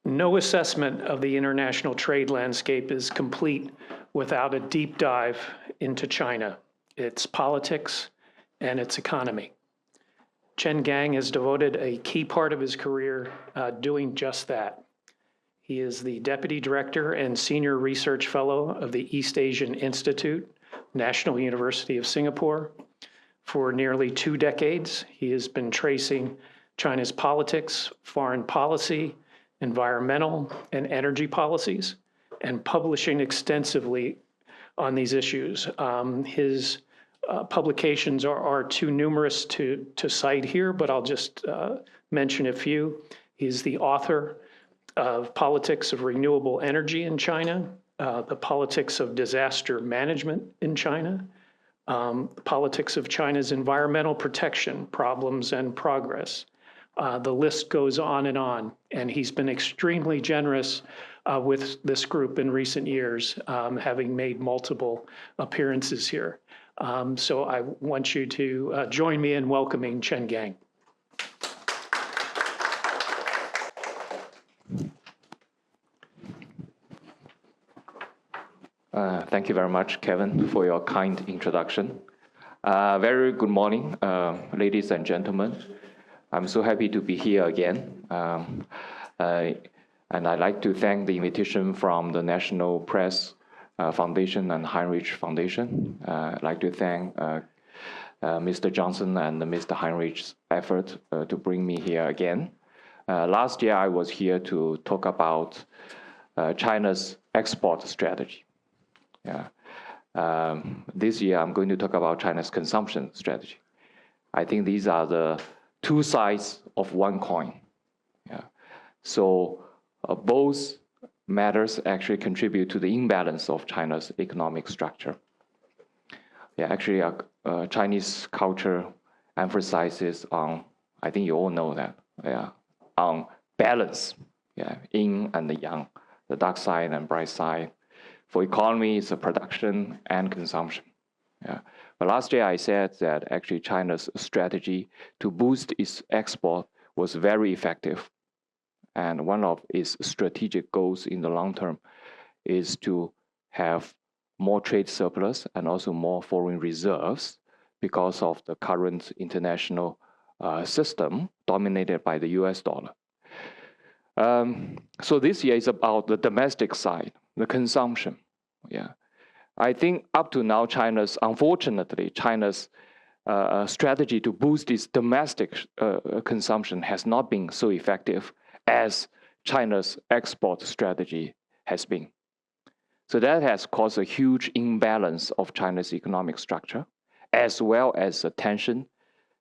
No assessment of the international trade landscape is complete without a deep dive into China, its politics, and its economy. Chen Gang has devoted a key part of his career doing just that. He is the Deputy Director and Senior Research Fellow of the East Asian Institute, National University of Singapore. For nearly 2 decades, he has been tracing China's politics, foreign policy, environmental and energy policies, and publishing extensively on these issues. His publications are too numerous to cite here, but I'll just mention a few. He's the author of Politics of Renewable Energy in China, The Politics of Disaster Management in China, Politics of China's Environmental Protection, Problems and Progress. The list goes on, and he's been extremely generous with this group in recent years, having made multiple appearances here. So I want you to join me in welcoming Chen Gang. Thank you very much, Kevin, for your kind introduction. Very good morning, ladies and gentlemen. I'm so happy to be here again. And I'd like to thank the invitation from the National Press Foundation and Heinrich Foundation. I'd like to thank Mr. Johnson and Mr. Heinrich's effort to bring me here again. Last year, I was here to talk about China's export strategy. This year, I'm going to talk about China's consumption strategy. I think these are the 2 sides of one coin. So both matters actually contribute to the imbalance of China's economic structure. Actually, Chinese culture emphasizes on, I think you all know that, on balance, yin and the yang, the dark side and bright side. For economy, it's a production and consumption. But last year I said that actually China's strategy to boost its export was very effective. And one of its strategic goals in the long term is to have more trade surplus and also more foreign reserves because of the current international system dominated by the US dollar. So this year is about the domestic side, the consumption. I think up to now, unfortunately, China's strategy to boost its domestic consumption has not been so effective as China's export strategy has been. So that has caused a huge imbalance of China's economic structure, as well as the tension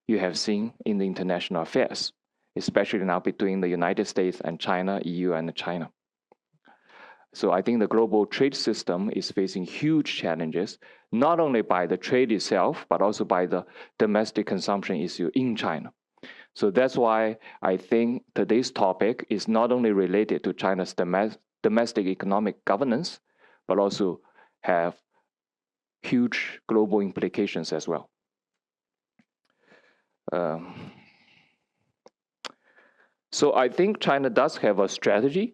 you have seen in the international affairs, especially now between the United States and China, EU and China. So I think the global trade system is facing huge challenges, not only by the trade itself, but also by the domestic consumption issue in China. So that's why I think today's topic is not only related to China's domestic economic governance, but also have huge global implications as well. So I think China does have a strategy.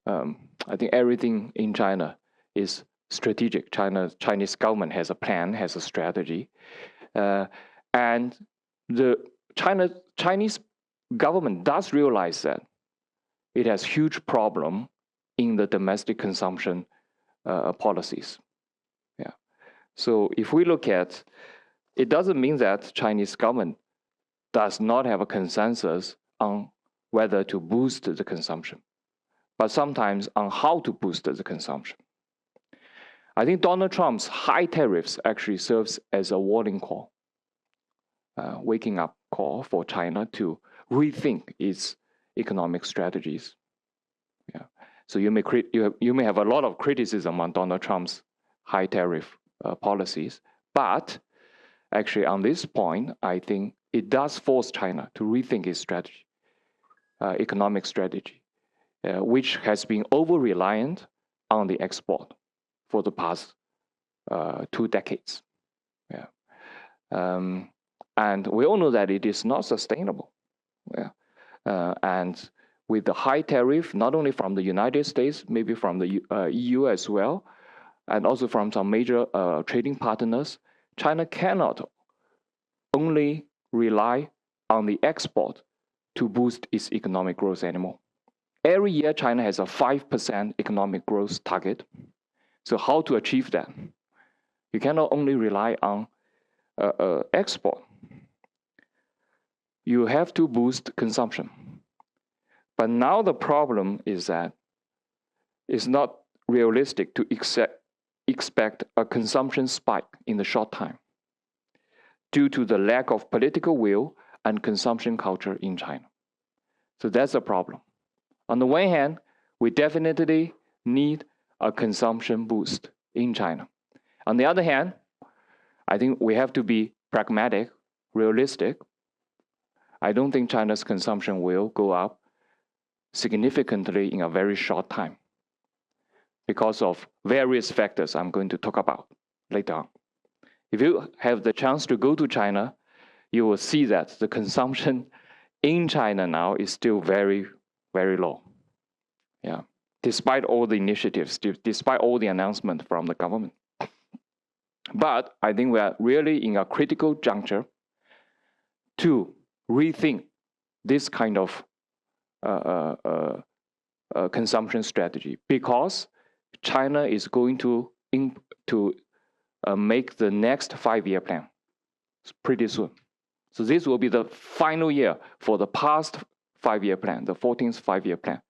I think everything in China is strategic. Chinese government has a plan, has a strategy. And the Chinese government does realize that it has huge problem in the domestic consumption policies. So if we look at, it doesn't mean that Chinese government does not have a consensus on whether to boost the consumption, but sometimes on how to boost the consumption. I think Donald Trump's high tariffs actually serves as a warning call, waking up call for China to rethink its economic strategies. So you may have a lot of criticism on Donald Trump's high tariff policies, but actually on this point, I think it does force China to rethink its strategy, economic strategy, which has been over-reliant on the export for the past 2 decades. And we all know that it is not sustainable. And with the high tariff, not only from the United States, maybe from the EU as well, and also from some major trading partners, China cannot only rely on the export to boost its economic growth anymore. Every year, China has a 5% economic growth target. So how to achieve that? You cannot only rely on export. You have to boost consumption. But now the problem is that it's not realistic to expect a consumption spike in the short time due to the lack of political will and consumption culture in China. So that's a problem. On the one hand, we definitely need a consumption boost in China. On the other hand, I think we have to be pragmatic, realistic. I don't think China's consumption will go up significantly in a very short time because of various factors I'm going to talk about later on. If you have the chance to go to China, you will see that the consumption in China now is still very, very low. Yeah, despite all the initiatives, despite all the announcements from the government. But I think we are really in a critical juncture to rethink this kind of consumption strategy, because China is going to make the next 5-year plan pretty soon. So this will be the final year for the past 5-year plan, the 14th 5-year plan.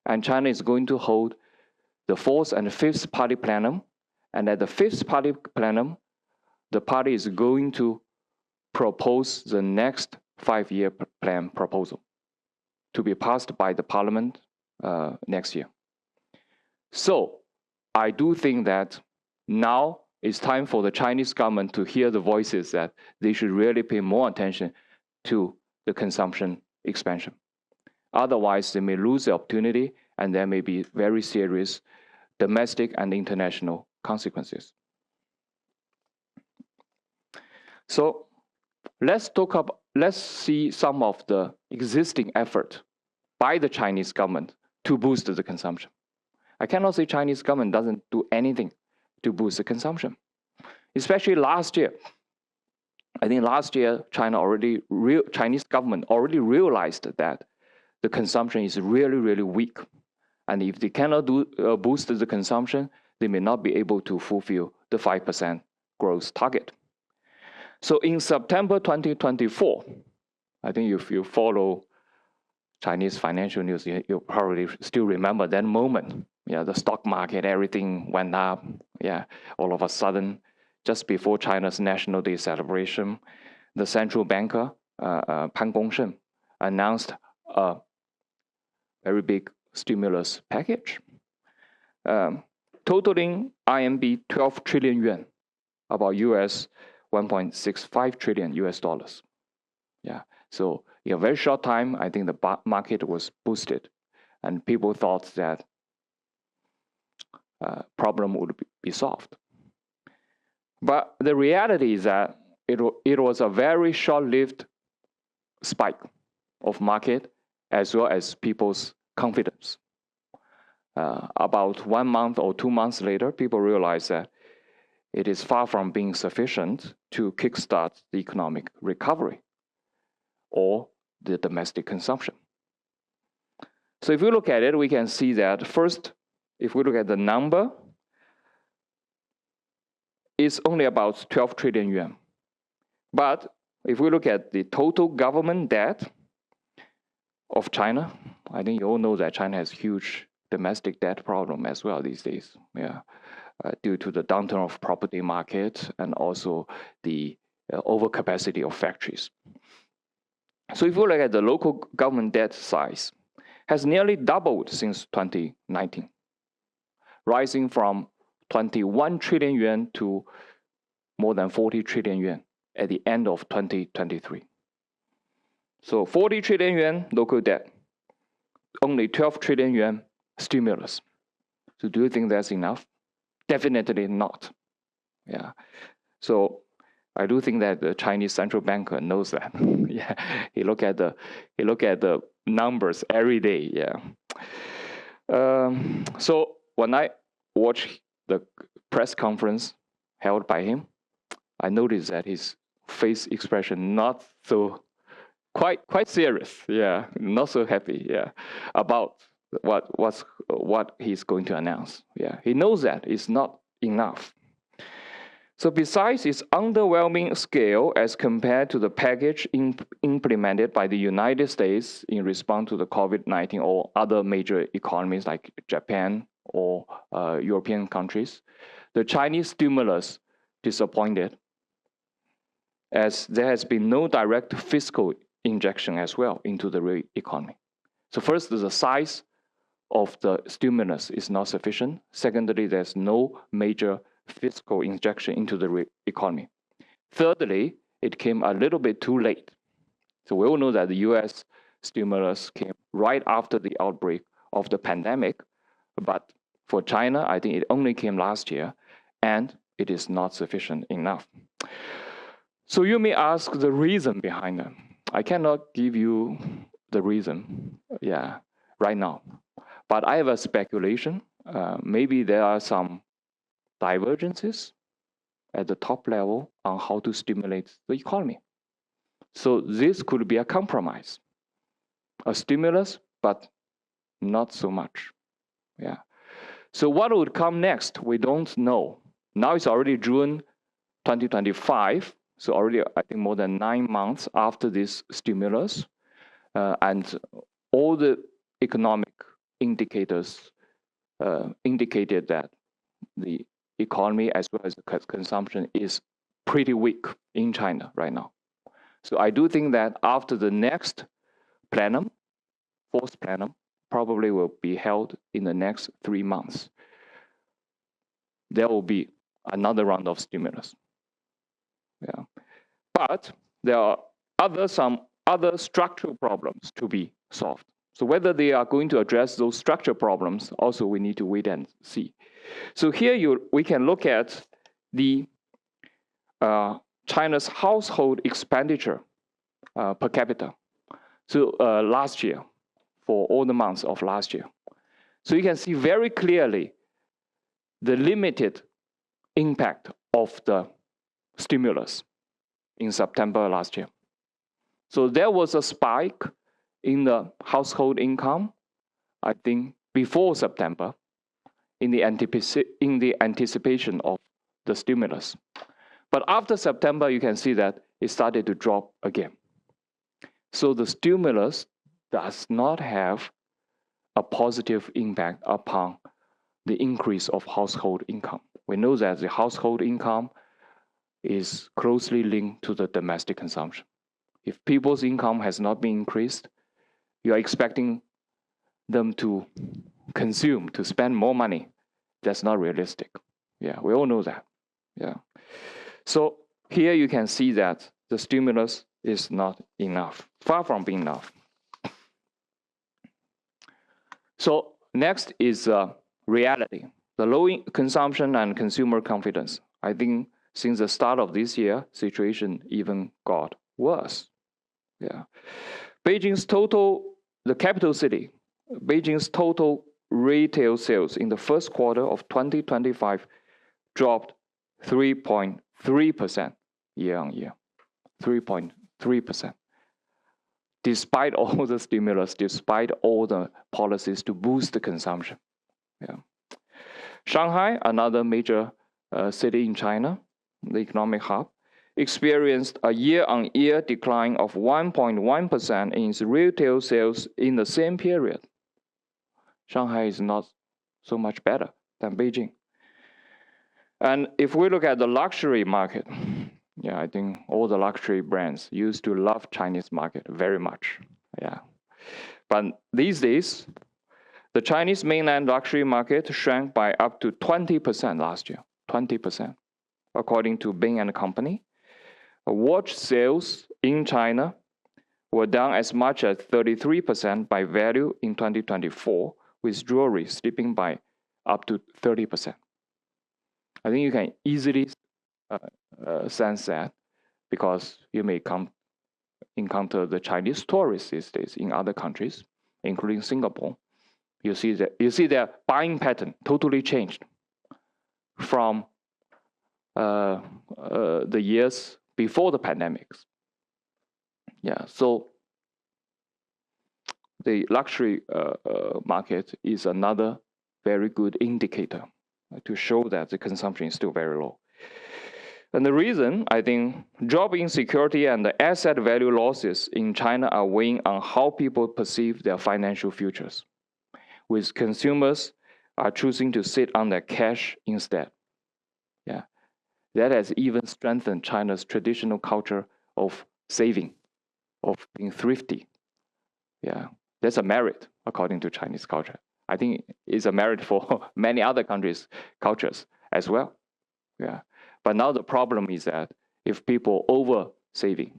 And China is going to hold the 4th and 5th party plenum. And at the 5th party plenum, the party is going to propose the next 5-year plan proposal to be passed by the parliament next year. So I do think that now it's time for the Chinese government to hear the voices that they should really pay more attention to the consumption expansion. Otherwise, they may lose the opportunity, and there may be very serious domestic and international consequences. So let's see some of the existing effort by the Chinese government to boost the consumption. I cannot say Chinese government doesn't do anything to boost the consumption, especially last year. I think last year, Chinese government already realized that the consumption is really, really weak. And if they cannot boost the consumption, they may not be able to fulfill the 5% growth target. So in September 2024, I think if you follow Chinese financial news, you probably still remember that moment. Yeah, the stock market, everything went up. Yeah, all of a sudden, just before China's National Day celebration, the central banker, Pan Gongsheng, announced a very big stimulus package, totaling RMB 12 trillion yuan, about US 1.65 trillion US dollars. Yeah, so in a very short time, I think the market was boosted, and people thought that problem would be solved. But the reality is that it was a very short-lived spike of market as well as people's confidence. About 1 month or 2 months later, people realized that it is far from being sufficient to kickstart the economic recovery or the domestic consumption. So if we look at it, we can see that first, if we look at the number, it's only about 12 trillion yuan. But if we look at the total government debt of China, I think you all know that China has huge domestic debt problem as well these days. Yeah, due to the downturn of property market and also the overcapacity of factories. So if you look at the local government debt size, has nearly doubled since 2019, rising from 21 trillion yuan to more than 40 trillion yuan at the end of 2023. So 40 trillion yuan local debt, only 12 trillion yuan stimulus. So do you think that's enough? Definitely not. Yeah. So I do think that the Chinese central banker knows that. Yeah. He look at the numbers every day. Yeah. So when I watched the press conference held by him, I noticed that his face expression not so quite serious. Yeah, not so happy. Yeah, about what he's going to announce. Yeah, he knows that it's not enough. So besides its underwhelming scale as compared to the package implemented by the United States in response to the COVID-19 or other major economies like Japan or European countries, the Chinese stimulus disappointed, as there has been no direct fiscal injection as well into the real economy. So first, the size of the stimulus is not sufficient. Secondly, there's no major fiscal injection into the economy. Thirdly, it came a little bit too late. So we all know that the U.S. stimulus came right after the outbreak of the pandemic, but for China, I think it only came last year, and it is not sufficient enough. So you may ask the reason behind it. I cannot give you the reason, right now. But I have a speculation. Maybe there are some divergences at the top level on how to stimulate the economy. So this could be a compromise, a stimulus, but not so much. Yeah. So what would come next? We don't know. Now it's already June 2025. So already, I think, more than 9 months after this stimulus, and all the economic indicators indicated that the economy as well as the consumption is pretty weak in China right now. So I do think that after the next plenum, fourth plenum, probably will be held in the next 3 months, there will be another round of stimulus. Yeah. But there are some other structural problems to be solved. So whether they are going to address those structural problems, also we need to wait and see. So here we can look at the China's household expenditure per capita. So last year, for all the months of last year. So you can see very clearly the limited impact of the stimulus in September last year. So there was a spike in the household income, I think, before September, in the anticipation of the stimulus. But after September, you can see that it started to drop again. So the stimulus does not have a positive impact upon the increase of household income. We know that the household income is closely linked to the domestic consumption. If people's income has not been increased, you are expecting them to consume, to spend more money. That's not realistic. Yeah, we all know that. Yeah. So here you can see that the stimulus is not enough, far from being enough. So next is reality, the low consumption and consumer confidence. I think since the start of this year, situation even got worse. Yeah. The capital city, Beijing's total retail sales in the first quarter of 2025 dropped 3.3% year on year, 3.3%. Despite all the stimulus, despite all the policies to boost the consumption. Yeah. Shanghai, another major city in China, the economic hub, experienced a year-on-year decline of 1.1% in its retail sales in the same period. Shanghai is not so much better than Beijing. And if we look at the luxury market, yeah, I think all the luxury brands used to love Chinese market very much. Yeah. But these days, the Chinese mainland luxury market shrank by up to 20% last year, 20%. According to Bain & Company, watch sales in China were down as much as 33% by value in 2024, with jewelry slipping by up to 30%. I think you can easily sense that, because you may come encounter the Chinese tourists these days in other countries, including Singapore, you see their buying pattern totally changed from the years before the pandemics. Yeah, so the luxury market is another very good indicator to show that the consumption is still very low. And the reason, I think, job insecurity and the asset value losses in China are weighing on how people perceive their financial futures, with consumers are choosing to sit on their cash instead. Yeah, that has even strengthened China's traditional culture of saving, of being thrifty. Yeah, that's a merit according to Chinese culture. I think it's a merit for many other countries' cultures as well. Yeah, but now the problem is that if people oversave,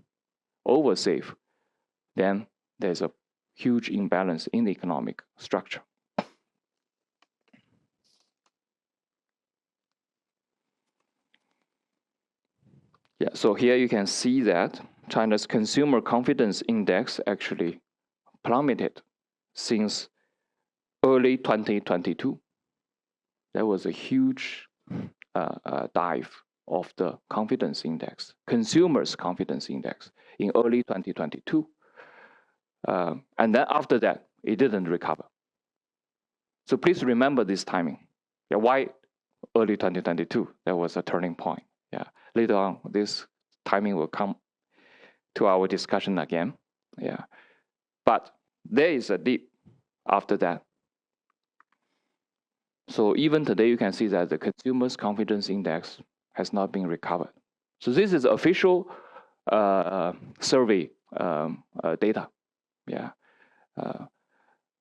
then there's a huge imbalance in the economic structure. Yeah, so here you can see that China's consumer confidence index actually plummeted since early 2022. There was a huge dive of the confidence index, consumers' confidence index in early 2022. And then after that, it didn't recover. So please remember this timing. Yeah, why early 2022? There was a turning point. Yeah, later on, this timing will come to our discussion again. Yeah, but there is a dip after that. So even today, you can see that the consumer's confidence index has not been recovered. So this is official survey data. Yeah.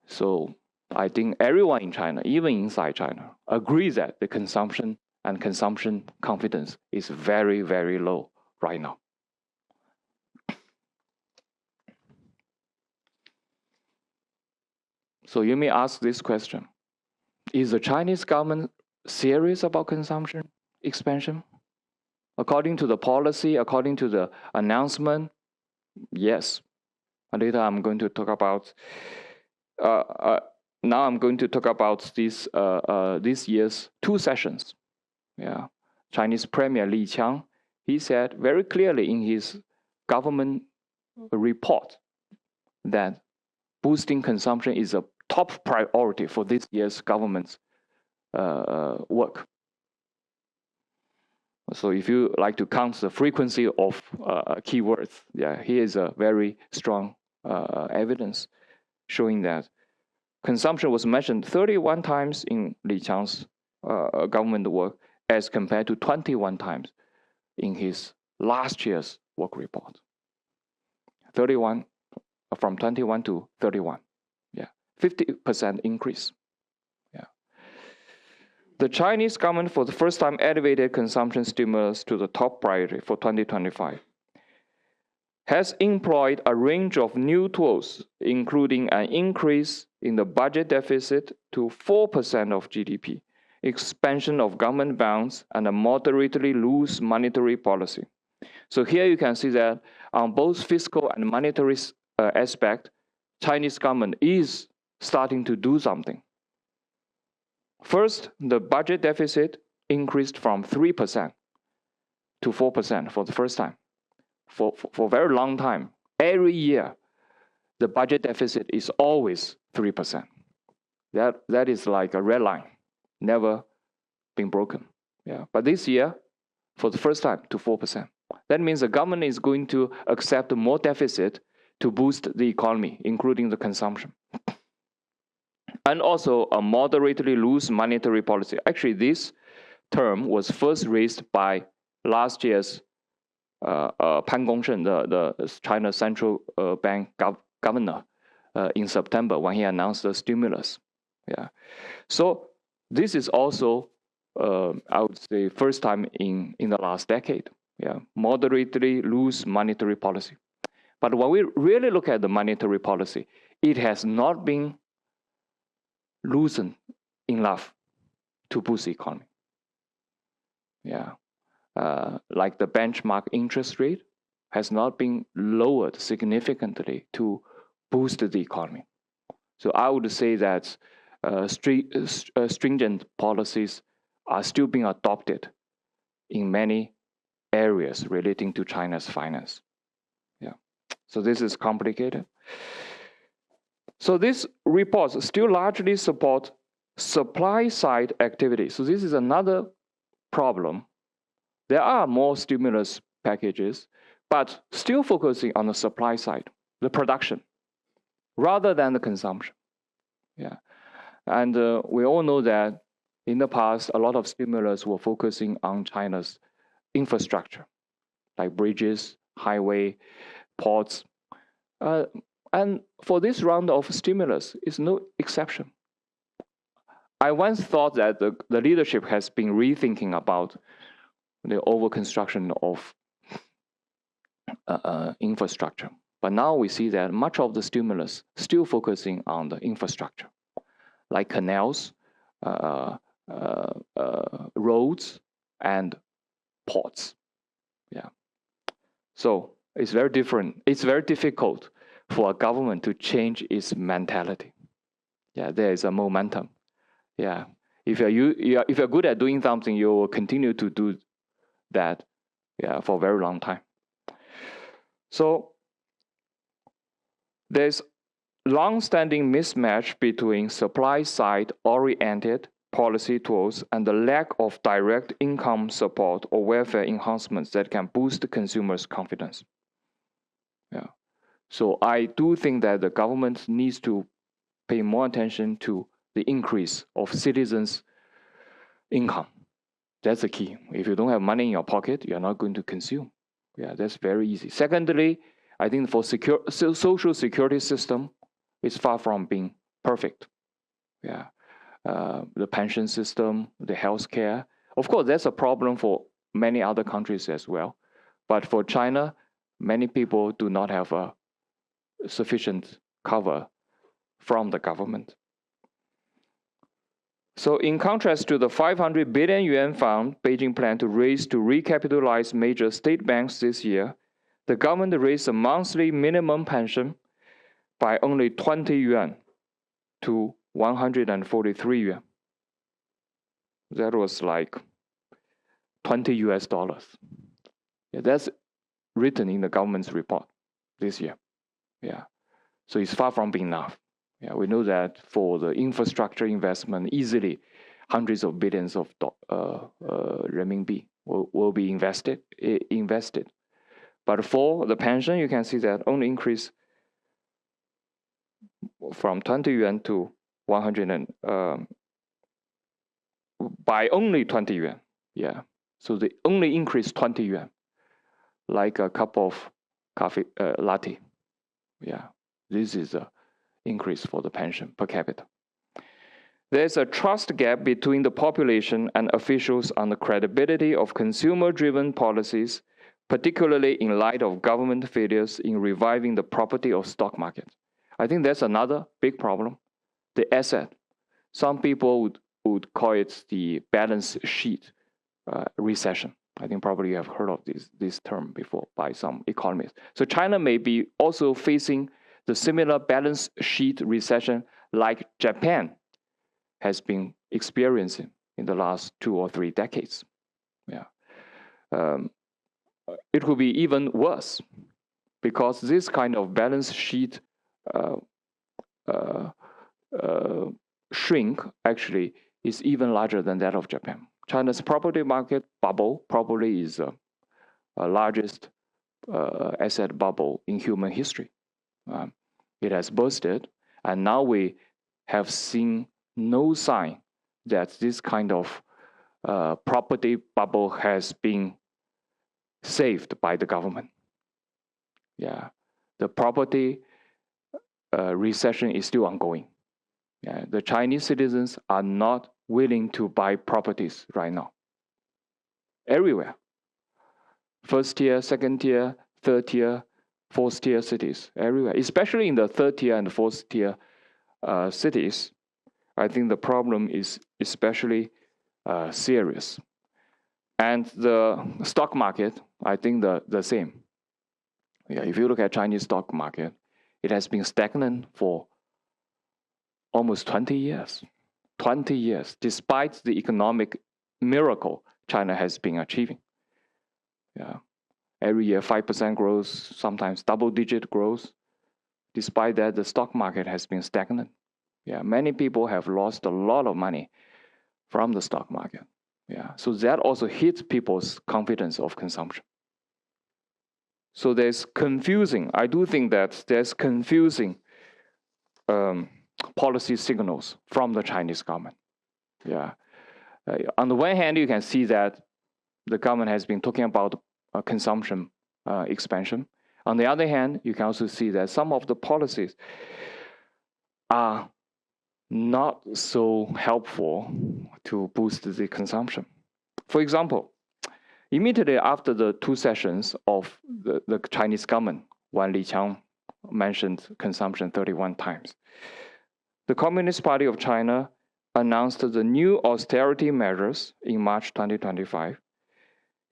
So I think everyone in China, even inside China, agrees that the consumption and consumption confidence is very, very low right now. So you may ask this question: is the Chinese government serious about consumption expansion? According to the policy, according to the announcement, yes. And later I'm going to talk about, now I'm going to talk about this year's 2 sessions. Yeah, Chinese Premier Li Qiang, he said very clearly in his government report that boosting consumption is a top priority for this year's government's work. So if you like to count the frequency of keywords, yeah, here is a very strong evidence showing that consumption was mentioned 31 times in Li Qiang's government work as compared to 21 times in his last year's work report. 31, from 21 to 31, yeah, 50% increase. Yeah. The Chinese government for the first time elevated consumption stimulus to the top priority for 2025. Has employed a range of new tools, including an increase in the budget deficit to 4% of GDP, expansion of government bonds, and a moderately loose monetary policy. So here you can see that on both fiscal and monetary aspect, Chinese government is starting to do something. First, the budget deficit increased from 3% to 4% for the first time. For a very long time, every year, the budget deficit is always 3%. That is like a red line, never been broken. Yeah, but this year, for the first time, to 4%. That means the government is going to accept more deficit to boost the economy, including the consumption. And also a moderately loose monetary policy. Actually, this term was first raised by last year's Pan Gongshen, the China Central Bank governor, in September when he announced the stimulus. Yeah, so this is also, I would say, first time in the last decade. Yeah, moderately loose monetary policy. But when we really look at the monetary policy, it has not been loosened enough to boost the economy. Yeah, like the benchmark interest rate has not been lowered significantly to boost the economy. So I would say that stringent policies are still being adopted in many areas relating to China's finance. Yeah, so this is complicated. So these reports still largely support supply side activity. So this is another problem. There are more stimulus packages, but still focusing on the supply side, the production, rather than the consumption. Yeah, and we all know that in the past, a lot of stimulus were focusing on China's infrastructure, like bridges, highway, ports. And for this round of stimulus, is no exception. I once thought that the leadership has been rethinking about the overconstruction of infrastructure. But now we see that much of the stimulus still focusing on the infrastructure, like canals, roads, and ports. Yeah. So it's very different. It's very difficult for a government to change its mentality. Yeah, there is a momentum. Yeah, if you're good at doing something, you will continue to do that. Yeah, for a very long time. So there's long-standing mismatch between supply-side oriented policy tools and the lack of direct income support or welfare enhancements that can boost consumers' confidence. Yeah. So I do think that the government needs to pay more attention to the increase of citizens' income. That's the key. If you don't have money in your pocket, you're not going to consume. Yeah, that's very easy. Secondly, I think for social security system, it's far from being perfect. Yeah, the pension system, the healthcare. Of course, that's a problem for many other countries as well. But for China, many people do not have a sufficient cover from the government. So in contrast to the 500 billion yuan fund Beijing planned to raise to recapitalize major state banks this year, the government raised the monthly minimum pension by only 20 yuan to 143 yuan. That was like 20 US dollars. Yeah, that's written in the government's report this year. Yeah, so it's far from being enough. Yeah, we know that for the infrastructure investment, easily hundreds of billions of renminbi will be invested. But for the pension, you can see that only increase from 20 yuan to 100 and by only 20 yuan. Yeah, so they only increase 20 yuan, like a cup of coffee latte. Yeah, this is a increase for the pension per capita. There's a trust gap between the population and officials on the credibility of consumer-driven policies, particularly in light of government failures in reviving the property or stock market. I think that's another big problem, the asset. Some people would call it the balance sheet recession. I think probably you have heard of this term before by some economists. So China may be also facing the similar balance sheet recession like Japan has been experiencing in the last 2 or 3 decades. Yeah, it could be even worse because this kind of balance sheet shrink actually is even larger than that of Japan. China's property market bubble probably is the largest asset bubble in human history. It has bursted, and now we have seen no sign that this kind of property bubble has been saved by the government. Yeah, the property recession is still ongoing. Yeah, the Chinese citizens are not willing to buy properties right now. Everywhere. First tier, second tier, third tier, fourth tier cities, everywhere. Especially in the third tier and fourth tier cities, I think the problem is especially serious. And the stock market, I think the same. Yeah, if you look at Chinese stock market, it has been stagnant for almost 20 years. 20 years, despite the economic miracle China has been achieving. Yeah, every year 5% growth, sometimes double-digit growth. Despite that, the stock market has been stagnant. Yeah, many people have lost a lot of money from the stock market. Yeah, so that also hits people's confidence of consumption. So there's confusing. I do think that there's confusing policy signals from the Chinese government. Yeah. On the one hand, you can see that the government has been talking about consumption expansion. On the other hand, you can also see that some of the policies are not so helpful to boost the consumption. For example, immediately after the 2 sessions of the Chinese government, when Li Qiang mentioned consumption 31 times, the Communist Party of China announced the new austerity measures in March 2025.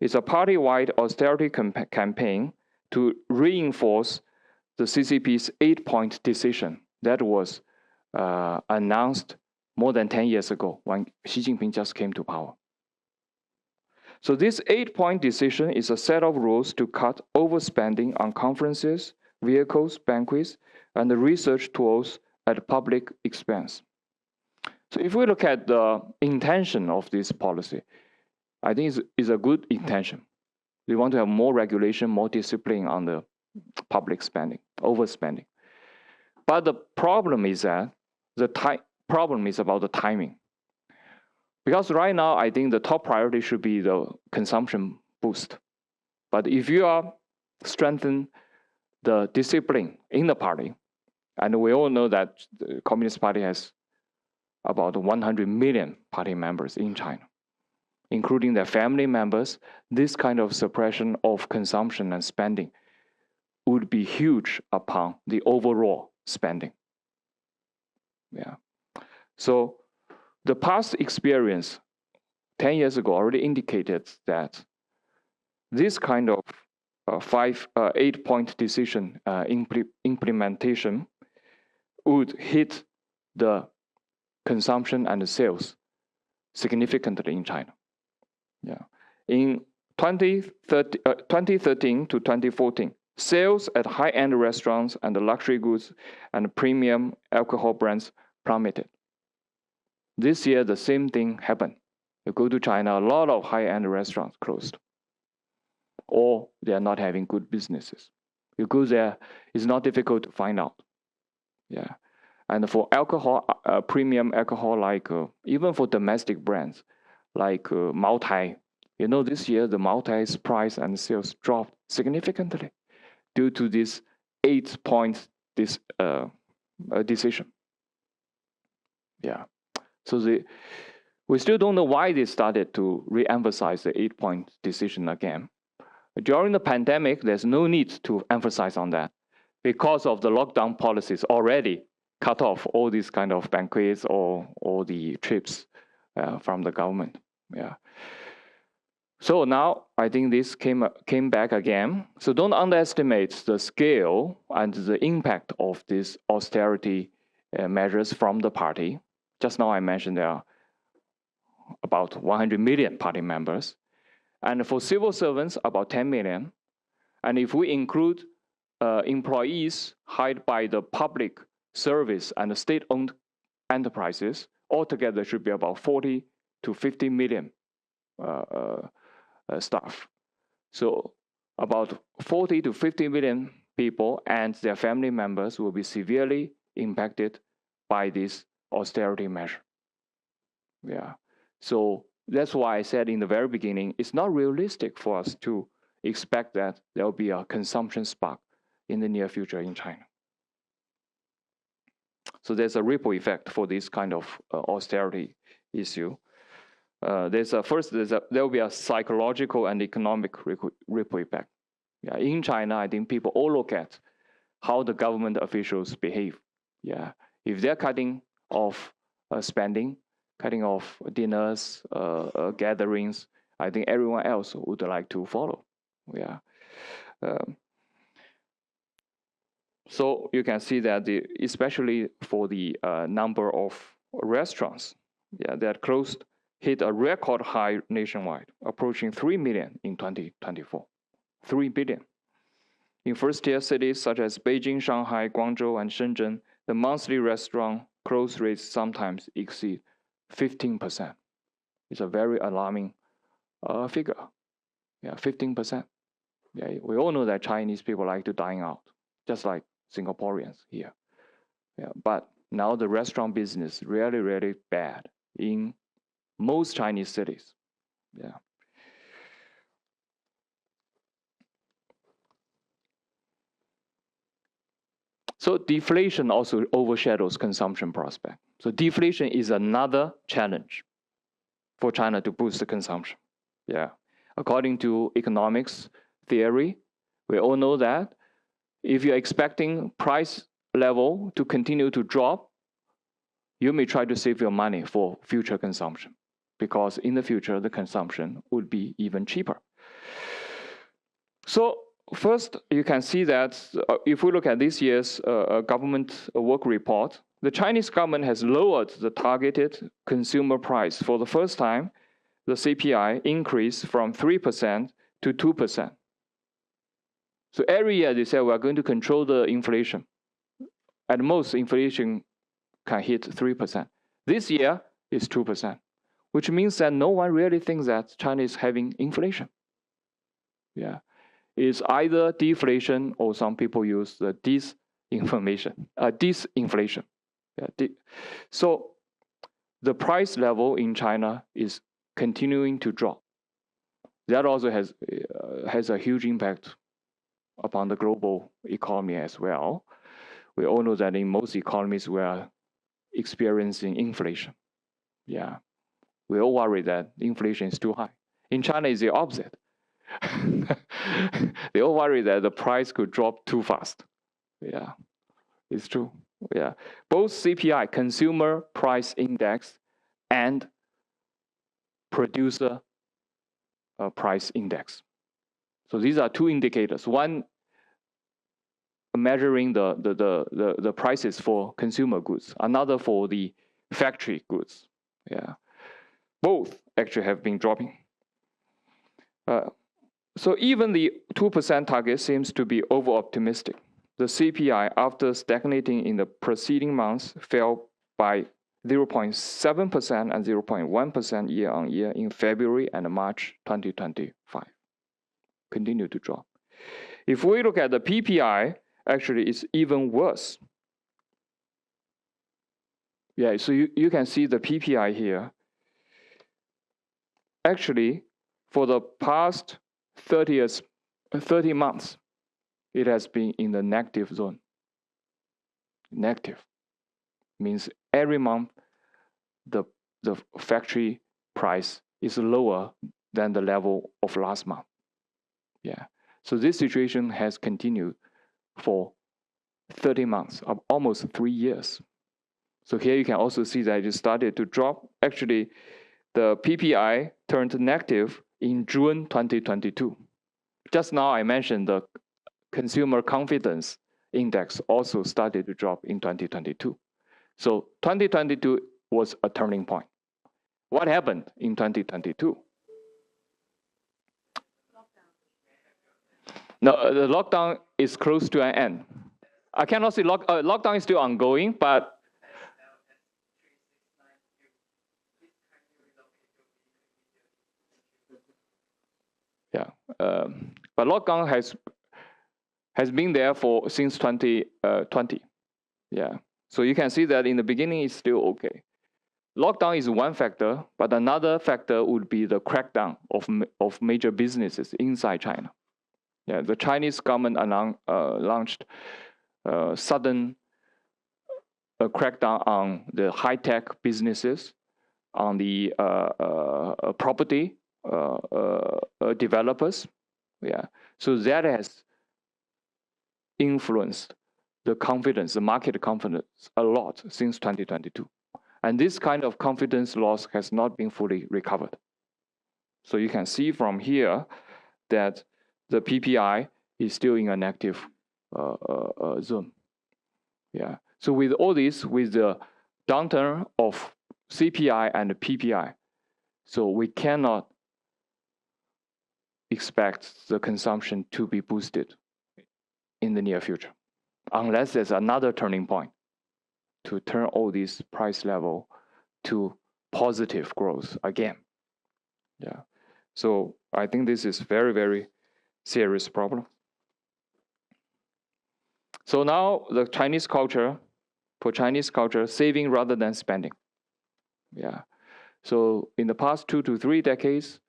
It's a party-wide austerity campaign to reinforce the CCP's 8-point decision that was announced more than 10 years ago when Xi Jinping just came to power. So this 8-point decision is a set of rules to cut overspending on conferences, vehicles, banquets, and the research tools at public expense. So if we look at the intention of this policy, I think it's a good intention. We want to have more regulation, more discipline on the public spending, overspending. But the problem is that the problem is about the timing. Because right now, I think the top priority should be the consumption boost. But if you are strengthen the discipline in the party, and we all know that the Communist Party has about 100 million party members in China, including their family members, this kind of suppression of consumption and spending would be huge upon the overall spending. Yeah. So the past experience 10 years ago already indicated that this kind of 8-point decision implementation would hit the consumption and the sales significantly in China. Yeah. In 2013 to 2014, sales at high-end restaurants and luxury goods and premium alcohol brands plummeted. This year, the same thing happened. You go to China, a lot of high-end restaurants closed, or they are not having good businesses. You go there, it's not difficult to find out. Yeah. And for alcohol, premium alcohol, like even for domestic brands, like Maotai, you know, this year the Maotai's price and sales dropped significantly due to this 8-point decision. Yeah. So we still don't know why they started to re-emphasize the 8-point decision again. During the pandemic, there's no need to emphasize on that because of the lockdown policies already cut off all these kind of banquets or the trips from the government. Yeah. So now I think this came back again. So don't underestimate the scale and the impact of these austerity measures from the party. Just now I mentioned there are about 100 million party members. And for civil servants, about 10 million. And if we include employees hired by the public service and the state-owned enterprises, altogether should be about 40 to 50 million staff. So about 40 to 50 million people and their family members will be severely impacted by this austerity measure. Yeah. So that's why I said in the very beginning, it's not realistic for us to expect that there will be a consumption spark in the near future in China. So there's a ripple effect for this kind of austerity issue. There will be a psychological and economic ripple effect. Yeah, in China, I think people all look at how the government officials behave. Yeah, if they're cutting off spending, cutting off dinners, gatherings, I think everyone else would like to follow. Yeah. So you can see that especially for the number of restaurants, that closed hit a record high nationwide, approaching 3 million in 2024. 3 billion. In first-tier cities such as Beijing, Shanghai, Guangzhou, and Shenzhen, the monthly restaurant close rates sometimes exceed 15%. It's a very alarming figure. 15%. We all know that Chinese people like to dine out, just like Singaporeans here. But now the restaurant business really, really bad in most Chinese cities. So deflation also overshadows consumption prospect. So deflation is another challenge for China to boost the consumption. According to economics theory, we all know that if you're expecting price level to continue to drop, you may try to save your money for future consumption, because in the future, the consumption would be even cheaper. So first, you can see that if we look at this year's government work report, the Chinese government has lowered the targeted consumer price for the first time. The CPI increased from 3% to 2%. So every year they say we are going to control the inflation. At most, inflation can hit 3%. This year is 2%, which means that no one really thinks that China is having inflation. It's either deflation or some people use the disinflation. So the price level in China is continuing to drop. That also has a huge impact upon the global economy as well. We all know that in most economies we are experiencing inflation. We all worry that inflation is too high. In China, it's the opposite. They all worry that the price could drop too fast. It's true. Both CPI, Consumer Price Index, and Producer Price Index. So these are two indicators. One measuring the prices for consumer goods, another for the factory goods. Both actually have been dropping. So even the 2% target seems to be over-optimistic. The CPI, after stagnating in the preceding months, fell by 0.7% and 0.1% year-on-year in February and March 2025. Continue to drop. If we look at the PPI, actually it's even worse. So you can see the PPI here. Actually, for the past 30 months, it has been in the negative zone. Negative means every month the factory price is lower than the level of last month. So this situation has continued for 30 months, almost 3 years. So here you can also see that it started to drop. Actually, the PPI turned negative in June 2022. Just now I mentioned the Consumer Confidence Index also started to drop in 2022. So 2022 was a turning point. What happened in 2022? No, the lockdown is close to an end. I cannot say lockdown is still ongoing, but but lockdown has been there since 2020. So you can see that in the beginning it's still okay. Lockdown is one factor, but another factor would be the crackdown of major businesses inside China. The Chinese government launched a sudden crackdown on the high-tech businesses, on the property developers. So that has influenced the confidence, the market confidence, a lot since 2022. And this kind of confidence loss has not been fully recovered. So you can see from here that the PPI is still in a negative zone. Yeah. So with all this, with the downturn of CPI and PPI, so we cannot expect the consumption to be boosted in the near future, unless there's another turning point to turn all this price level to positive growth again. Yeah. So I think this is very, very serious problem. So now the Chinese culture, for Chinese culture, saving rather than spending. Yeah. So in the past 2 to 3 decades,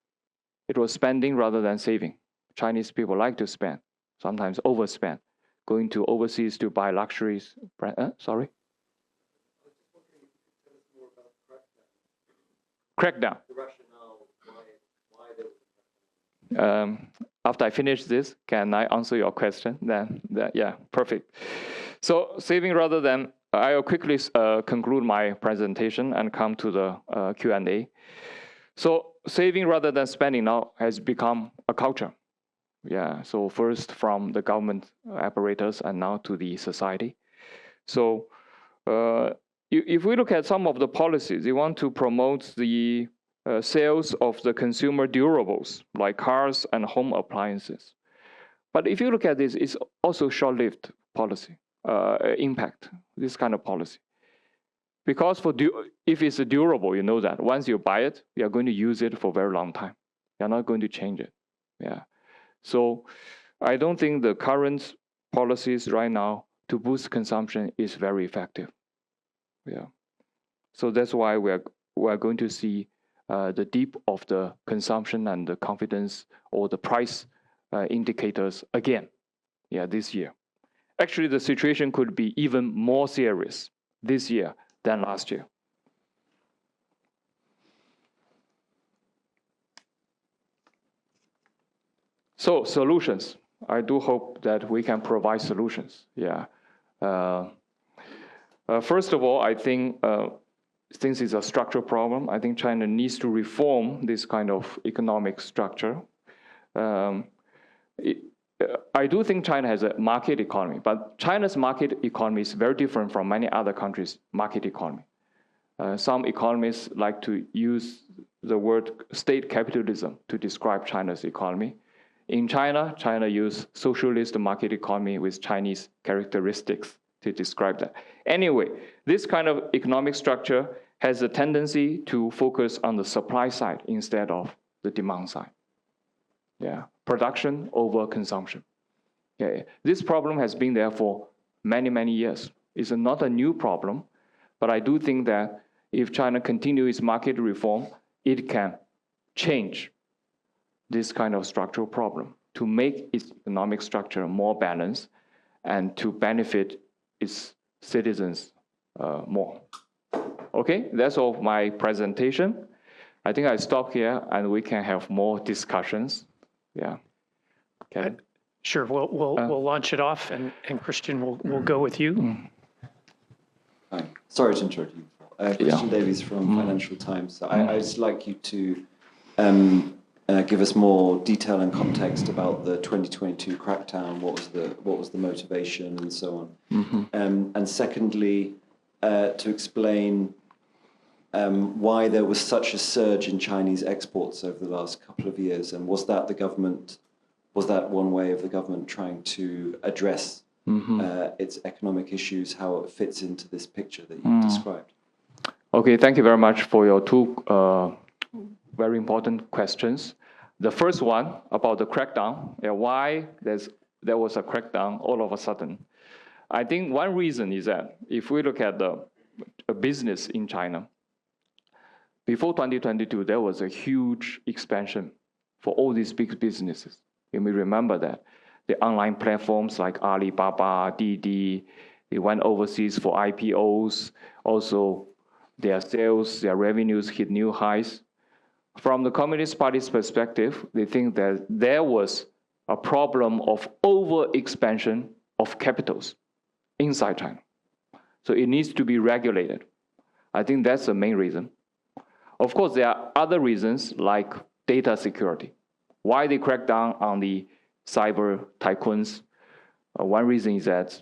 it was spending rather than saving. Chinese people like to spend, sometimes overspend, going to overseas to buy luxuries. Sorry? Crackdown. The rationale why after I finish this, can I answer your question? Then yeah, perfect. So saving rather than, I'll quickly conclude my presentation and come to the Q&A. So saving rather than spending now has become a culture. Yeah, so first from the government apparatus and now to the society. So if we look at some of the policies, they want to promote the sales of the consumer durables like cars and home appliances. But if you look at this, it's also short-lived policy impact, this kind of policy. Because if it's a durable, you know that once you buy it, you're going to use it for a very long time. You're not going to change it. Yeah. So I don't think the current policies right now to boost consumption is very effective. Yeah. So that's why we're going to see the dip of the consumption and the confidence or the price indicators again, yeah, this year. Actually, the situation could be even more serious this year than last year. So solutions. I do hope that we can provide solutions. Yeah. First of all, I think since it's a structural problem, I think China needs to reform this kind of economic structure. I do think China has a market economy, but China's market economy is very different from many other countries' market economy. Some economists like to use the word state capitalism to describe China's economy. In China, China used socialist market economy with Chinese characteristics to describe that. Anyway, this kind of economic structure has a tendency to focus on the supply side instead of the demand side. Yeah, production over consumption. Yeah, this problem has been there for many, many years. It's not a new problem, but I do think that if China continues its market reform, it can change this kind of structural problem to make its economic structure more balanced and to benefit its citizens more. Okay, that's all my presentation. I think I stop here and we can have more discussions. Yeah. Okay. Sure, we'll launch it off, and Christian, we'll go with you. Hi. Sorry to interrupt you. Christian Davies from Financial Times. So I'd just like you to give us more detail and context about the 2022 crackdown. What was the motivation, and so on. And secondly, to explain why there was such a surge in Chinese exports over the last couple of years, and was that one way of the government trying to address its economic issues, how it fits into this picture that you described? Okay, thank you very much for your two very important questions. The first one about the crackdown, why there was a crackdown all of a sudden. I think one reason is that if we look at the business in China, before 2022, there was a huge expansion for all these big businesses. You may remember that. The online platforms like Alibaba, Didi, they went overseas for IPOs. Also, their sales, their revenues hit new highs. From the Communist Party's perspective, they think that there was a problem of over-expansion of capitals inside China. So it needs to be regulated. I think that's the main reason. Of course, there are other reasons like data security. Why they crack down on the cyber tycoons? One reason is that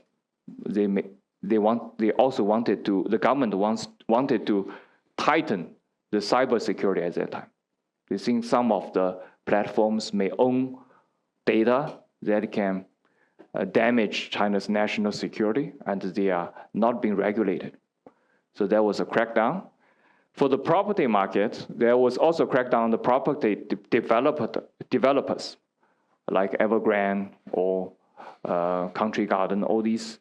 the government wanted to tighten the cyber security at that time. They think some of the platforms may own data that can damage China's national security, and they are not being regulated. So there was a crackdown. For the property market, there was also a crackdown on the property developers, like Evergrande or Country Garden, all these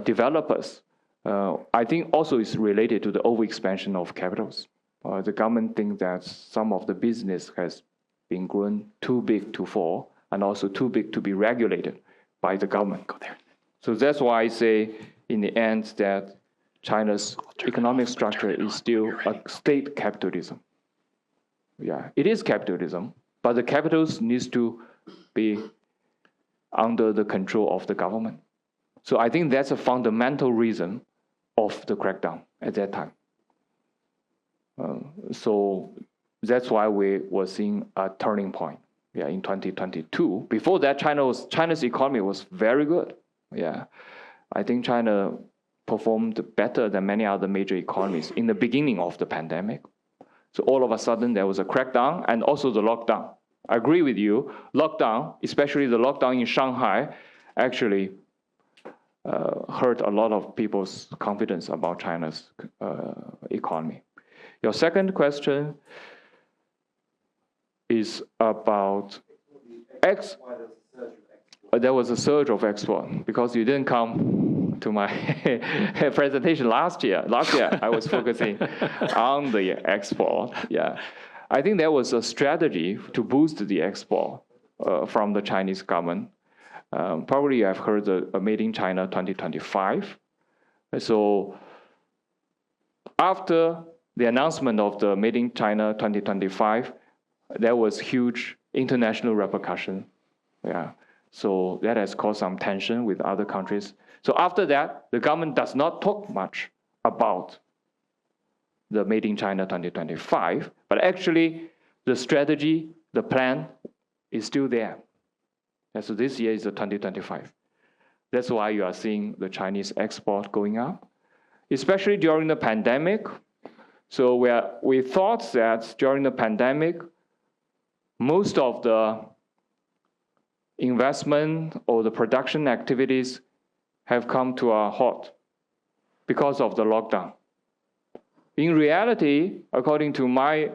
developers. I think also is related to the overexpansion of capitals. The government thinks that some of the business has been grown too big to fall, and also too big to be regulated by the government. Go there. So that's why I say, in the end, that China's economic structure is still a state capitalism. Yeah, it is capitalism, but the capitals needs to be under the control of the government. So I think that's a fundamental reason of the crackdown at that time. So that's why we were seeing a turning point. Yeah, in 2022. Before that, China's economy was very good. Yeah, I think China performed better than many other major economies in the beginning of the pandemic. So all of a sudden, there was a crackdown and also the lockdown. I agree with you. Lockdown, especially the lockdown in Shanghai, actually hurt a lot of people's confidence about China's economy. Your second question is about there was a surge of export because you didn't come to my presentation last year. Last year, I was focusing on the export. Yeah, I think there was a strategy to boost the export from the Chinese government. Probably you have heard the Made in China 2025. So after the announcement of the Made in China 2025, there was huge international repercussion. Yeah. So that has caused some tension with other countries. So after that, the government does not talk much about the Made in China 2025, but actually the strategy, the plan is still there. And so this year is the 2025. That's why you are seeing the Chinese export going up, especially during the pandemic. So we thought that during the pandemic, most of the investment or the production activities have come to a halt because of the lockdown. In reality, according to my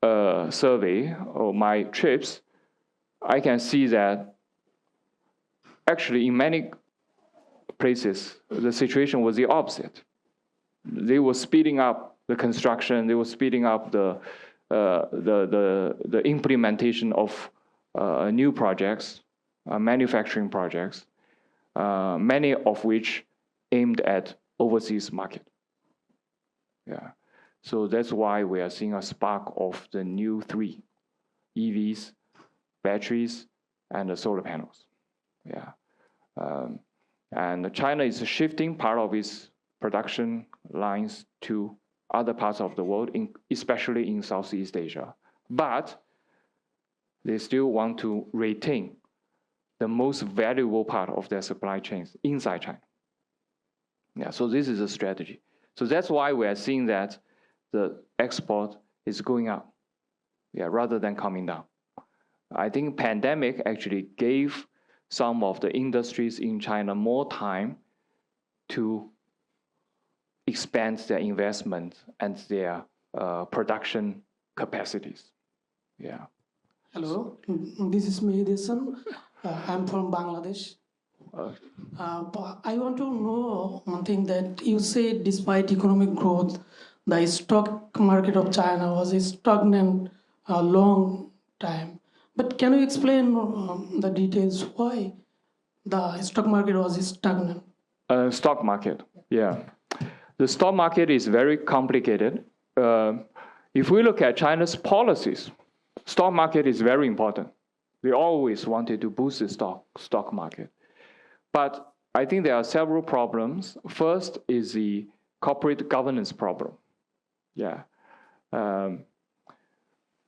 survey or my trips, I can see that actually in many places, the situation was the opposite. They were speeding up the construction, they were speeding up the implementation of new projects, manufacturing projects, many of which aimed at overseas market. Yeah, so that's why we are seeing a spark of the new three: EVs, batteries, and the solar panels. Yeah, and China is shifting part of its production lines to other parts of the world, especially in Southeast Asia. But they still want to retain the most valuable part of their supply chains inside China. Yeah, so this is a strategy. So that's why we are seeing that the export is going up, yeah, rather than coming down. I think pandemic actually gave some of the industries in China more time to expand their investment and their production capacities. Yeah. Hello, this is Mehidesan. I'm from Bangladesh. But I want to know one thing, that you said despite economic growth, the stock market of China was stagnant a long time. But can you explain the details why the stock market was stagnant? Stock market, yeah. The stock market is very complicated. If we look at China's policies, stock market is very important. They always wanted to boost the stock market. But I think there are several problems. First is the corporate governance problem. Yeah.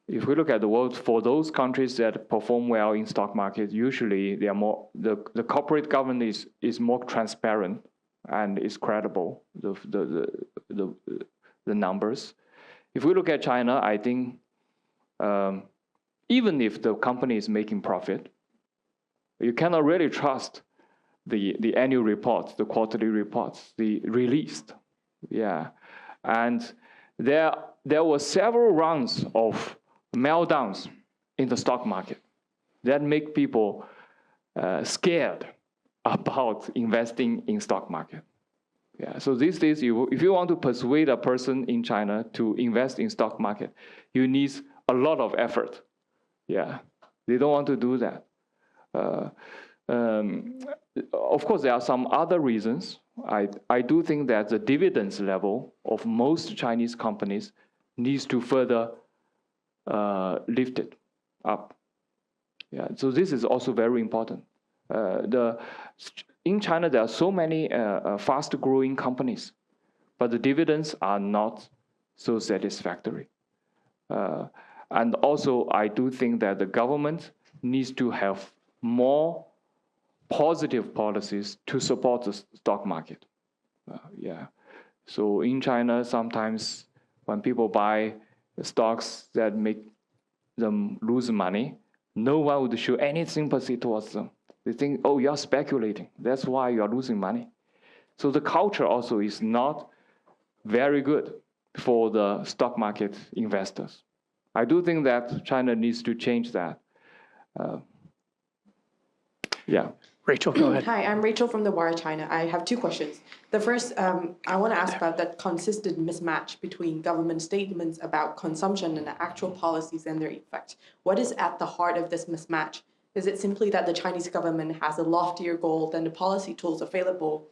if we look at the world, for those countries that perform well in stock market, usually they are more, the corporate governance is more transparent and is credible, the numbers. If we look at China, I think even if the company is making profit, you cannot really trust the annual reports, the quarterly reports, the released. Yeah. And there were several rounds of meltdowns in the stock market that make people scared about investing in stock market. Yeah. So these days, if you want to persuade a person in China to invest in stock market, you need a lot of effort. Yeah. They don't want to do that. Of course, there are some other reasons. I do think that the dividends level of most Chinese companies needs to further lift it up. Yeah, so this is also very important. In China, there are so many fast-growing companies, but the dividends are not so satisfactory. And also, I do think that the government needs to have more positive policies to support the stock market. Yeah. So in China, sometimes when people buy stocks that make them lose money, no one would show any sympathy towards them. They think, oh, you're speculating. That's why you're losing money. So the culture also is not very good for the stock market investors. I do think that China needs to change that. Yeah. Rachel, go ahead. Hi, I'm Rachel from the U.S China. I have two questions. The first, I want to ask about that consistent mismatch between government statements about consumption and the actual policies and their effect. What is at the heart of this mismatch? Is it simply that the Chinese government has a loftier goal than the policy tools available?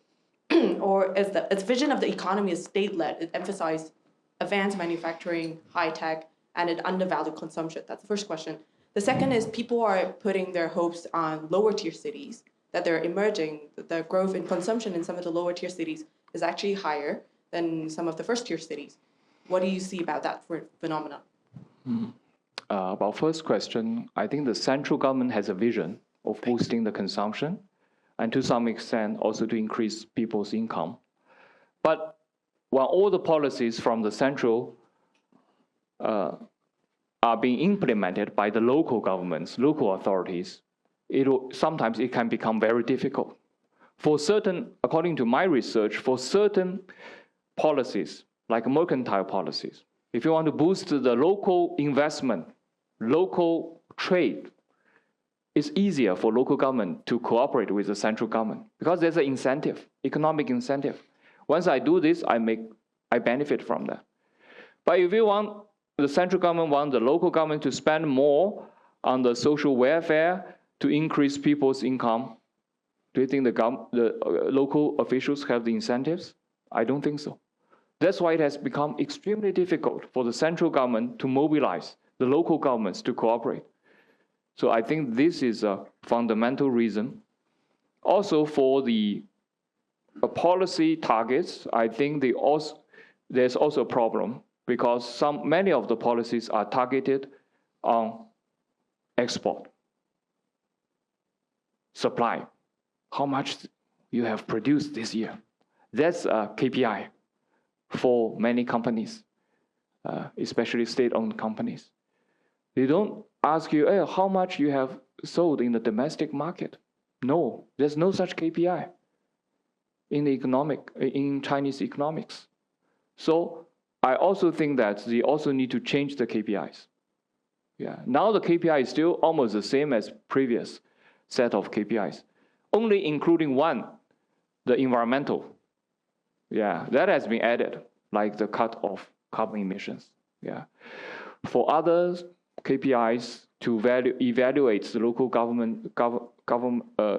Or is its vision of the economy is state-led? It emphasizes advanced manufacturing, high-tech, and it undervalued consumption. That's the first question. The second is people are putting their hopes on lower-tier cities, that they're emerging, that the growth in consumption in some of the lower-tier cities is actually higher than some of the first-tier cities. What do you see about that phenomenon? About first question, I think the central government has a vision of boosting the consumption and to some extent also to increase people's income. But when all the policies from the central are being implemented by the local governments, local authorities, sometimes it can become very difficult. For certain, according to my research, for certain policies, like mercantile policies, if you want to boost the local investment, local trade, it's easier for local government to cooperate with the central government because there's an incentive, economic incentive. Once I do this, I benefit from that. But if you want, the central government wants the local government to spend more on the social welfare to increase people's income, do you think the local officials have the incentives? I don't think so. That's why it has become extremely difficult for the central government to mobilize the local governments to cooperate. So I think this is a fundamental reason. Also for the policy targets, I think there's also a problem because many of the policies are targeted on export, supply, how much you have produced this year. That's a KPI for many companies, especially state-owned companies. They don't ask you, hey, how much you have sold in the domestic market. No, there's no such KPI in Chinese economics. So I also think that they also need to change the KPIs. Yeah. Now the KPI is still almost the same as previous set of KPIs, only including one, the environmental. Yeah, that has been added, like the cut of carbon emissions. Yeah. For others, KPIs to evaluate the local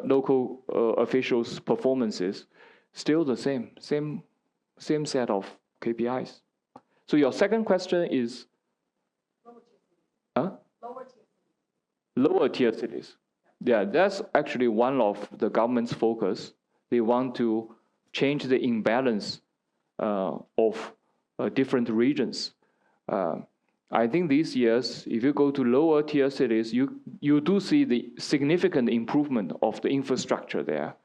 local officials' performances, still the same set of KPIs. So your second question is lower tier cities. Yeah, that's actually one of the government's focus. They want to change the imbalance of different regions. I think these years, if you go to lower tier cities, you do see the significant improvement of the infrastructure there.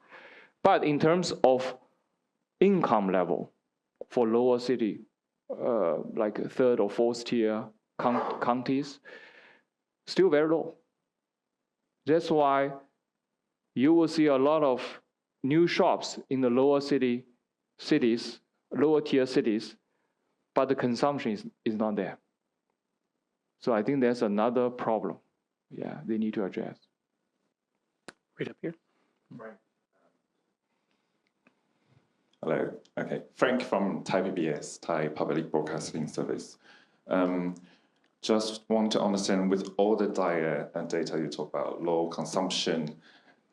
But in terms of income level for lower city, like third or fourth tier counties, still very low. That's why you will see a lot of new shops in the lower cities, lower tier cities, but the consumption is not there. So I think there's another problem. Yeah, they need to address. Right up here. Right. Hello. Okay. Frank from Thai PBS, Thai Public Broadcasting Service. Just want to understand, with all the data you talk about, low consumption,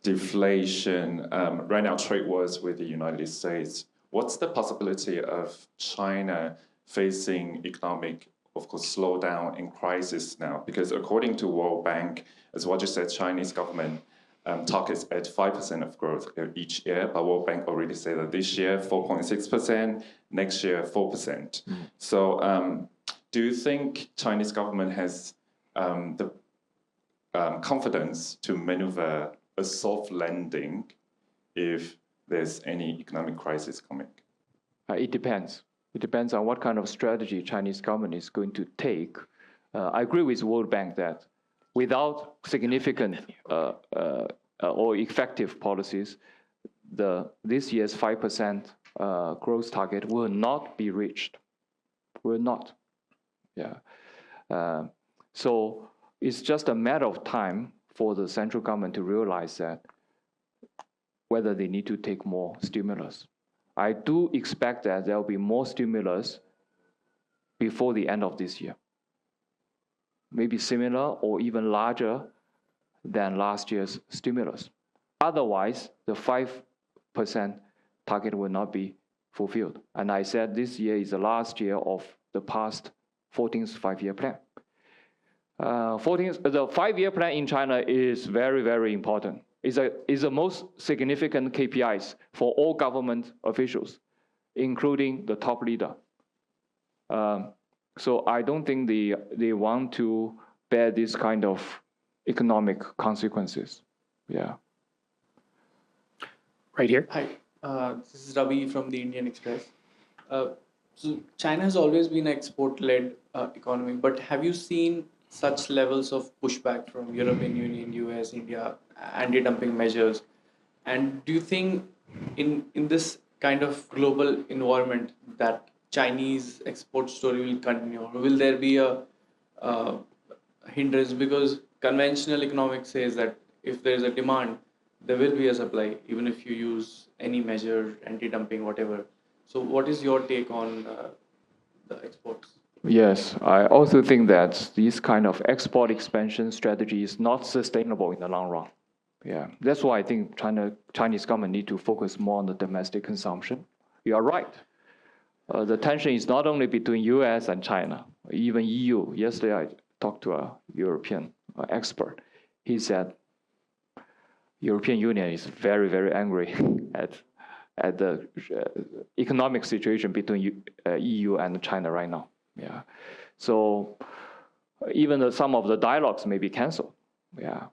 deflation, right now trade wars with the United States, what's the possibility of China facing economic, of course, slowdown and crisis now? Because according to World Bank, as what you said, Chinese government targets at 5% of growth each year, but World Bank already said that this year 4.6%, next year 4%. So do you think Chinese government has the confidence to maneuver a soft landing if there's any economic crisis coming? It depends. It depends on what kind of strategy Chinese government is going to take. I agree with World Bank that without significant or effective policies, this year's 5% growth target will not be reached. Will not. Yeah. So it's just a matter of time for the central government to realize that whether they need to take more stimulus. I do expect that there will be more stimulus before the end of this year. Maybe similar or even larger than last year's stimulus. Otherwise, the 5% target will not be fulfilled. And I said this year is the last year of the past 14th five-year plan. The five-year plan in China is very, very important. It's the most significant KPIs for all government officials, including the top leader. So I don't think they want to bear this kind of economic consequences. Yeah. Right here. Hi, this is Ravi from the Indian Express. So China has always been an export-led economy, but have you seen such levels of pushback from European Union, U.S, India, anti-dumping measures? And do you think in this kind of global environment that Chinese export story will continue, or will there be a hindrance? Because conventional economics says that if there is a demand, there will be a supply, even if you use any measure, anti-dumping, whatever. So what is your take on the exports? Yes, I also think that this kind of export expansion strategy is not sustainable in the long run. Yeah, that's why I think Chinese government need to focus more on the domestic consumption. You are right. The tension is not only between U.S. and China, even EU. Yesterday I talked to a European expert. He said European Union is very, very angry at the economic situation between EU and China right now. Yeah, so even some of the dialogues may be canceled. Yeah,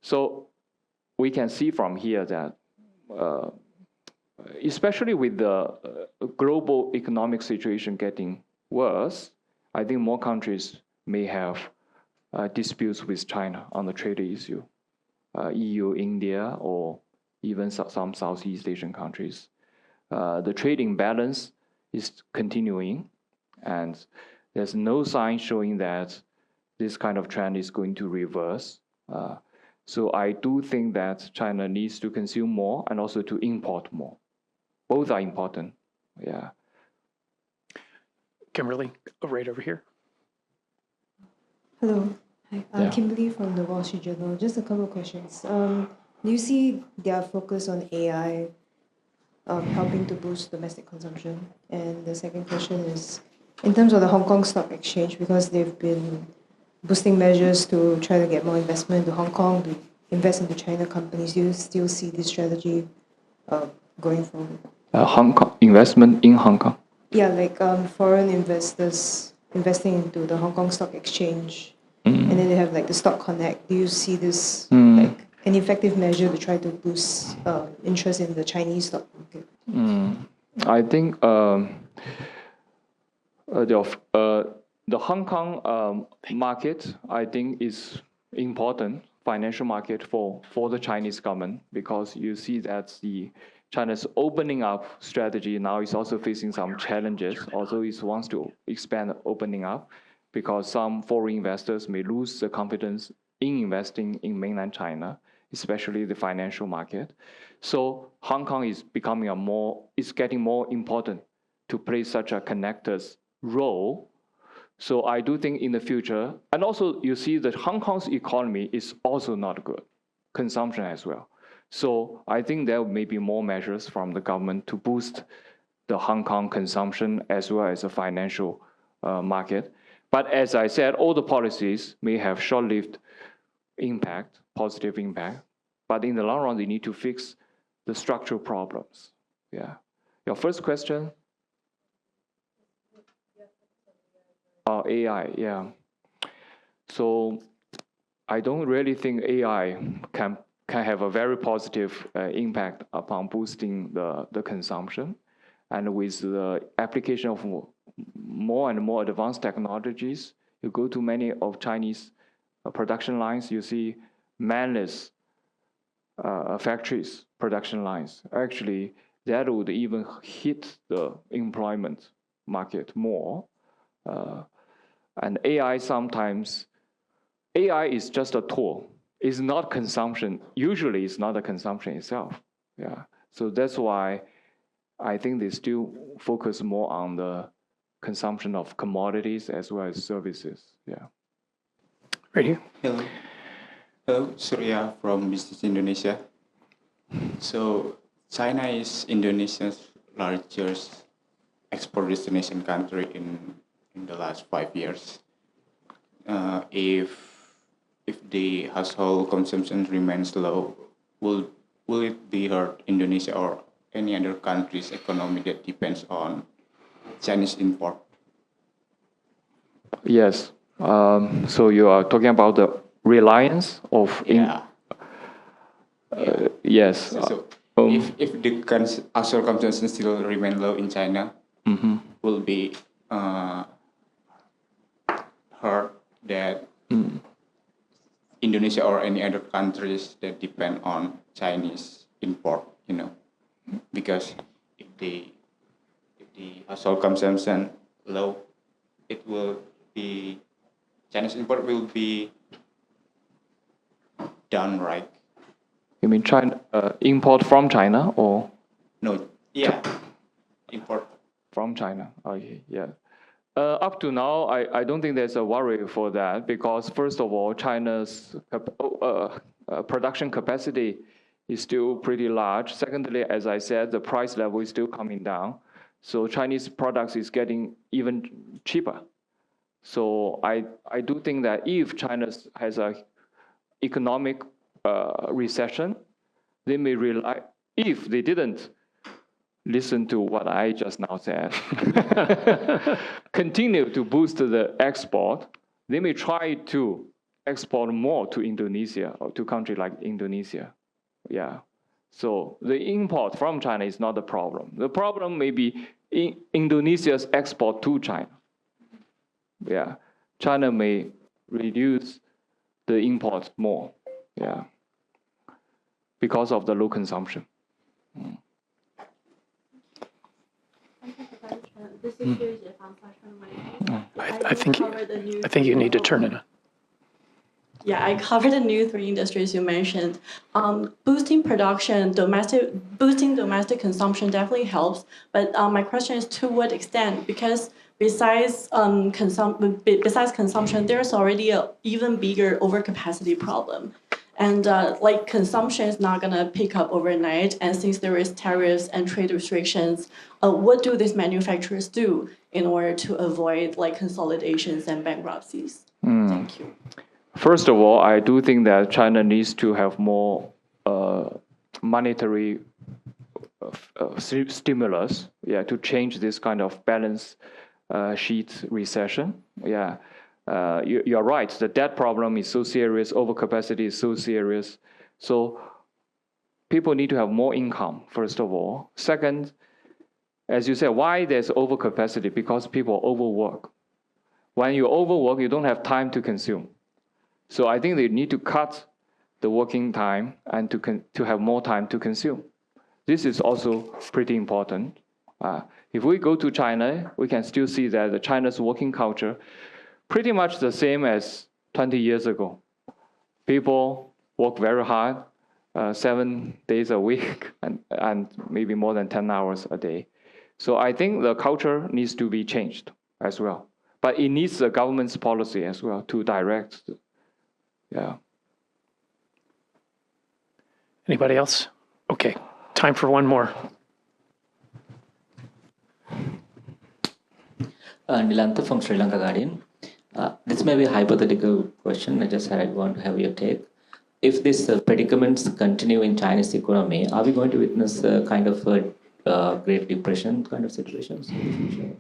so we can see from here that, especially with the global economic situation getting worse, I think more countries may have disputes with China on the trade issue. EU, India, or even some Southeast Asian countries. The trade imbalance is continuing, and there's no sign showing that this kind of trend is going to reverse. So I do think that China needs to consume more and also to import more. Both are important. Yeah. Kimberly, right over here. Hello. Hi, Yeah. Kimberly from the Wall Street Journal. Just a couple of questions. Do you see their focus on AI helping to boost domestic consumption? And the second question is, in terms of the Hong Kong Stock Exchange, because they've been boosting measures to try to get more investment into Hong Kong, to invest into China companies, do you still see this strategy going forward? Hong Kong investment in Hong Kong. Yeah, like foreign investors investing into the Hong Kong Stock Exchange, and then they have like the Stock Connect. Do you see this like an effective measure to try to boost interest in the Chinese stock market? I think the Hong Kong market, I think, is important financial market for the Chinese government, because you see that China's opening up strategy now is also facing some challenges. Also, it wants to expand opening up, because some foreign investors may lose the confidence in investing in mainland China, especially the financial market. So Hong Kong is becoming getting more important to play such a connector's role. So I do think in the future, and also you see that Hong Kong's economy is also not good, consumption as well. So I think there may be more measures from the government to boost the Hong Kong consumption as well as the financial market. But as I said, all the policies may have short-lived impact, positive impact, but in the long run, they need to fix the structural problems. Yeah. Your first question? Oh, AI, yeah. So I don't really think AI can have a very positive impact upon boosting the consumption. And with the application of more and more advanced technologies, you go to many of Chinese production lines, you see manless factories, production lines. Actually, that would even hit the employment market more. And AI is just a tool. It's not consumption. Usually, it's not a consumption itself. Yeah. So that's why I think they still focus more on the consumption of commodities as well as services. Yeah. Right here. Hello. Hello, Surya from Business Indonesia. So China is Indonesia's largest export destination country in the last 5 years. If the household consumption remains low, will it be hurt Indonesia or any other country's economy that depends on Chinese import? Yes. So you are talking about the reliance of yes. So if the household consumption still remain low in China, will be hurt that Indonesia or any other countries that depend on Chinese import, because if the household consumption low, it will be Chinese import will be down, right? You mean China import from China or? No, yeah, import from China. Okay, yeah. Up to now, I don't think there's a worry for that, because first of all, China's production capacity is still pretty large. Secondly, as I said, the price level is still coming down. So Chinese products is getting even cheaper. So I do think that if China has a economic recession, they may rely, if they didn't listen to what I just now said, continue to boost the export, they may try to export more to Indonesia or to countries like Indonesia. Yeah. So the import from China is not the problem. The problem may be Indonesia's export to China. Yeah. China may reduce the import more. Yeah. Because of the low consumption. I think you need to turn it on. Yeah, I covered the new three industries you mentioned. Boosting production, boosting domestic consumption definitely helps. But my question is, to what extent? Because besides consumption, there's already an even bigger overcapacity problem. And consumption is not going to pick up overnight. And since there is tariffs and trade restrictions, what do these manufacturers do in order to avoid consolidations and bankruptcies? Thank you. First of all, I do think that China needs to have more monetary stimulus, to change this kind of balance sheet recession. Yeah, you're right. The debt problem is so serious. Overcapacity is so serious. So people need to have more income, first of all. Second, as you said, why there's overcapacity? Because people overwork. When you overwork, you don't have time to consume. So I think they need to cut the working time and to have more time to consume. This is also pretty important. If we go to China, we can still see that China's working culture pretty much the same as 20 years ago. People work very hard, 7 days a week, and maybe more than 10 hours a day. So I think the culture needs to be changed as well. But it needs the government's policy as well to direct. Yeah. Anybody else? Okay, time for one more. Nilantha from Sri Lanka Guardian. This may be a hypothetical question. I want to have your take. If these predicaments continue in Chinese economy, are we going to witness a kind of a Great Depression kind of situations in the future?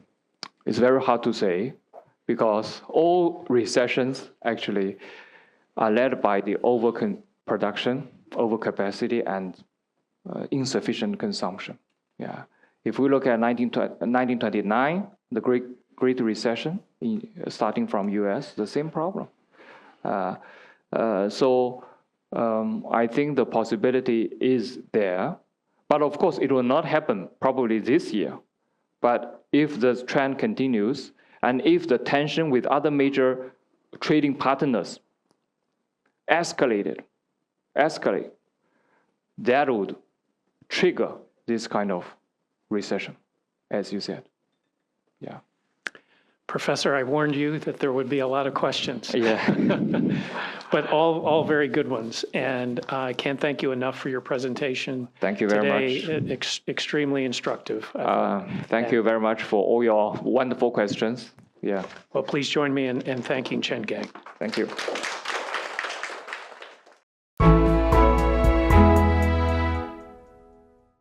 It's very hard to say because all recessions actually are led by the overproduction, overcapacity, and insufficient consumption. Yeah. If we look at 1929, the Great Recession, starting from U.S., the same problem. So I think the possibility is there. But of course, it will not happen probably this year. But if the trend continues, and if the tension with other major trading partners escalate, that would trigger this kind of recession, as you said. Yeah. Professor, I warned you that there would be a lot of questions. Yeah. But all very good ones. And I can't thank you enough for your presentation. Thank you very much. Today, extremely instructive. Thank you very much for all your wonderful questions. Yeah. Well, please join me in thanking Chen Gang. Thank you.